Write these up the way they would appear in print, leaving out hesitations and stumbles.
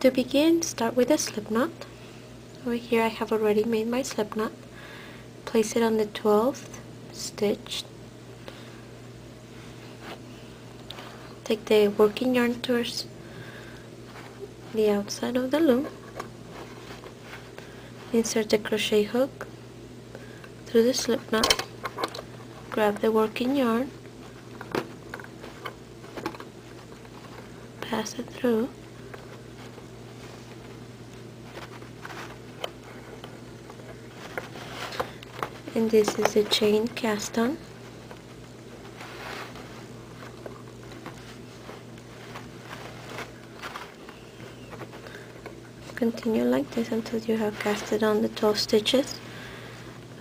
To begin, start with a slip knot. Over here I have already made my slip knot. Place it on the 12th stitch. Take the working yarn towards the outside of the loom. Insert the crochet hook through the slip knot. Grab the working yarn. Pass it through. And this is a chain cast on. Continue like this until you have casted on the 12 stitches.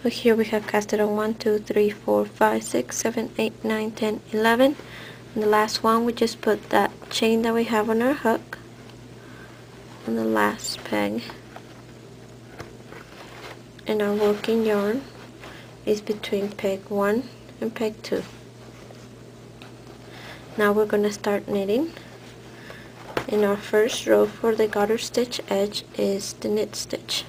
So here we have casted on 1, 2, 3, 4, 5, 6, 7, 8, 9, 10, 11. And the last one, we just put that chain that we have on our hook on the last peg. And our working yarn is between peg 1 and peg 2. Now we're going to start knitting. In our first row for the garter stitch edge is the knit stitch.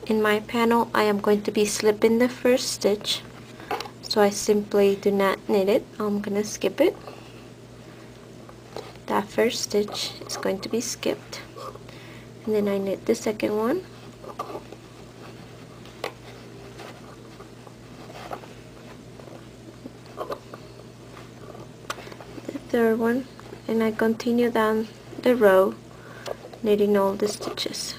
In my panel I am going to be slipping the first stitch, so I simply do not knit it. I'm going to skip it. That first stitch is going to be skipped, and then I knit the second one. Third one, and I continue down the row knitting all the stitches.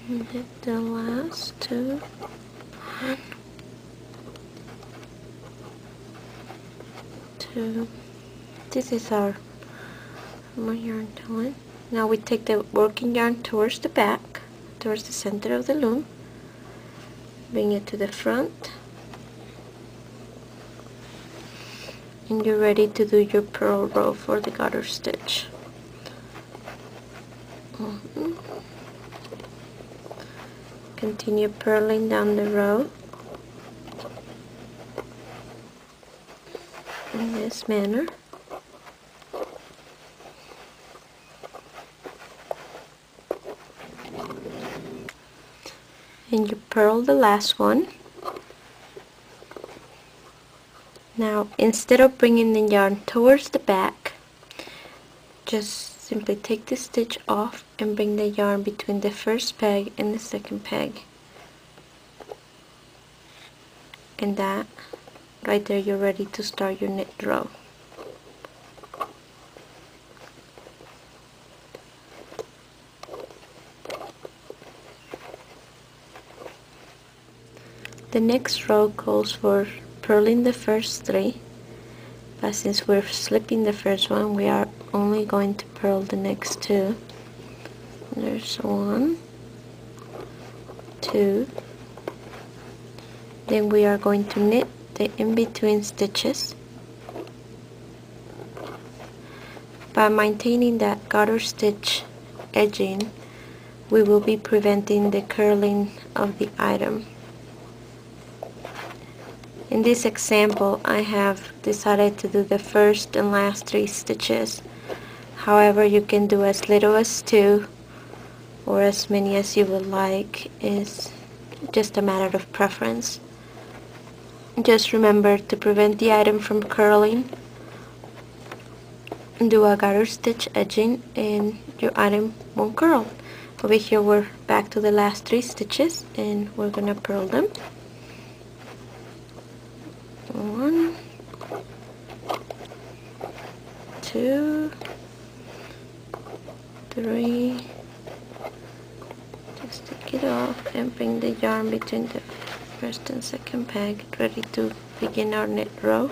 Knit the last two. 1, 2. This is our yarn telling. Now we take the working yarn towards the back, towards the center of the loom. Bring it to the front, and you're ready to do your purl row for the garter stitch. Continue purling down the row in this manner. And you purl the last one. Now instead of bringing the yarn towards the back, just simply take the stitch off and bring the yarn between the first peg and the second peg. And that right there, you're ready to start your knit row. The next row calls for purling the first 3, but since we're slipping the first one, we are only going to purl the next 2. There's 1, 2. Then we are going to knit the in-between stitches. By maintaining that garter stitch edging, we will be preventing the curling of the item. In this example, I have decided to do the first and last 3 stitches. However, you can do as little as 2 or as many as you would like. It's just a matter of preference. Just remember to prevent the item from curling. Do a garter stitch edging and your item won't curl. Over here we're back to the last 3 stitches and we're gonna purl them. 1, 2, 3. Just take it off and bring the yarn between the first and second peg, ready to begin our knit row.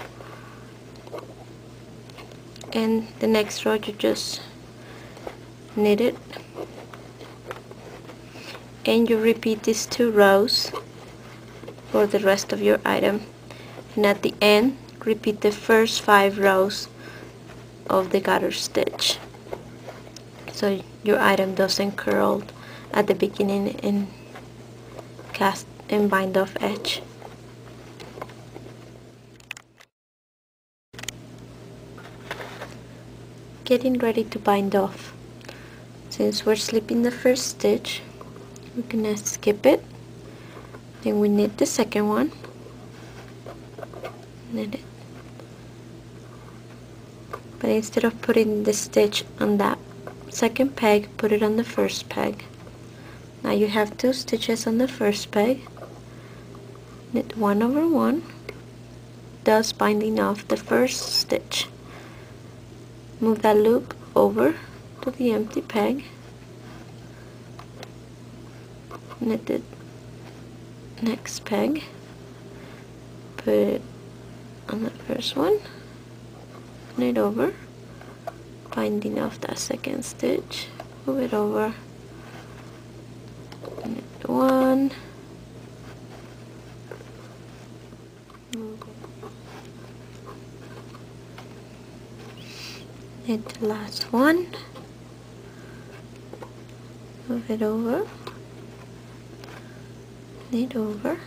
And the next row you just knit it, and you repeat these 2 rows for the rest of your item. And at the end, repeat the first 5 rows of the garter stitch, so your item doesn't curl at the beginning and cast and bind off edge. getting ready to bind off. Since we're slipping the first stitch, we're gonna skip it, then we knit the second one, knit it, but instead of putting the stitch on that second peg, put it on the first peg. Now you have 2 stitches on the first peg, knit 1 over 1, thus binding off the first stitch. Move that loop over to the empty peg, knit the next peg, put it on the first one, knit over, binding off that second stitch, move it over, knit 1, knit the last one, move it over, knit over,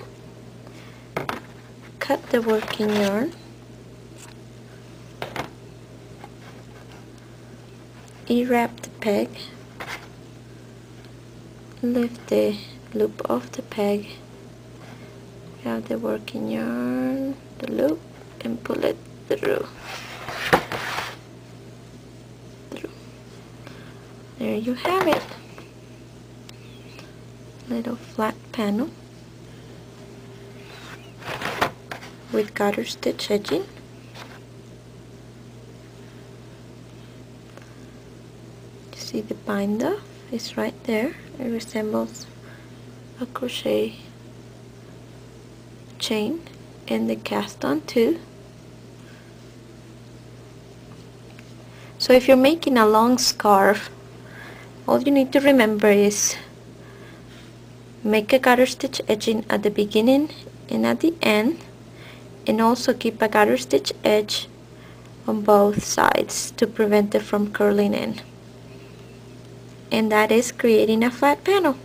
cut the working yarn, E-wrap the peg, lift the loop off the peg, grab the working yarn, the loop, and pull it through. There you have it. Little flat panel with garter stitch edging. See the bind off is right there. It resembles a crochet chain, and the cast on too. So if you're making a long scarf, all you need to remember is make a garter stitch edging at the beginning and at the end, and also keep a garter stitch edge on both sides to prevent it from curling in. And that is creating a flat panel.